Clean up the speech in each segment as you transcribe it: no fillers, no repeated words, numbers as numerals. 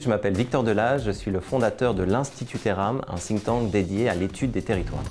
Je m'appelle Victor Delage, je suis le fondateur de l'Institut Terram, un think tank dédié à l'étude des territoires.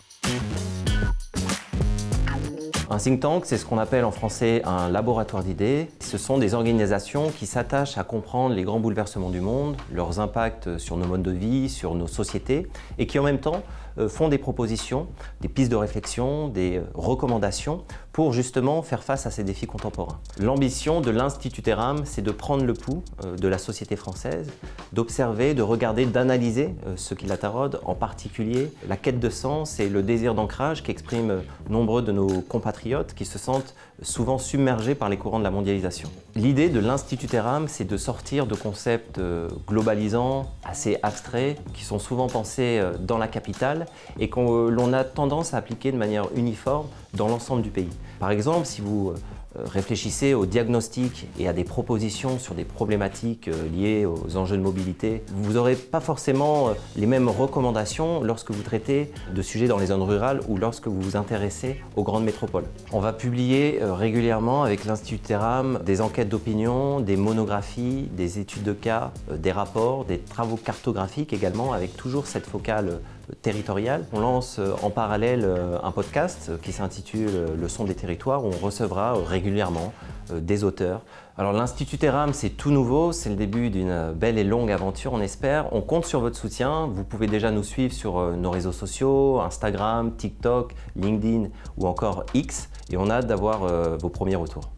Un think tank, c'est ce qu'on appelle en français un laboratoire d'idées. Ce sont des organisations qui s'attachent à comprendre les grands bouleversements du monde, leurs impacts sur nos modes de vie, sur nos sociétés, et qui en même temps font des propositions, des pistes de réflexion, des recommandations pour justement faire face à ces défis contemporains. L'ambition de l'Institut Terram, c'est de prendre le pouls de la société française, d'observer, de regarder, d'analyser ce qui la taraude, en particulier la quête de sens et le désir d'ancrage qu'expriment nombreux de nos compatriotes qui se sentent souvent submergés par les courants de la mondialisation. L'idée de l'Institut Terram, c'est de sortir de concepts globalisants, assez abstraits, qui sont souvent pensés dans la capitale et que l'on a tendance à appliquer de manière uniforme dans l'ensemble du pays. Par exemple, si vous réfléchissez au diagnostic et à des propositions sur des problématiques liées aux enjeux de mobilité, vous n'aurez pas forcément les mêmes recommandations lorsque vous traitez de sujets dans les zones rurales ou lorsque vous vous intéressez aux grandes métropoles. On va publier régulièrement avec l'Institut Terram des enquêtes d'opinion, des monographies, des études de cas, des rapports, des travaux cartographiques également, avec toujours cette focale territoriale. On lance en parallèle un podcast qui s'intitule Le son des territoires où on recevra régulièrement des auteurs. Alors l'Institut Terram, c'est tout nouveau, c'est le début d'une belle et longue aventure, on espère. On compte sur votre soutien. Vous pouvez déjà nous suivre sur nos réseaux sociaux, Instagram, TikTok, LinkedIn ou encore X, et on a hâte d'avoir vos premiers retours.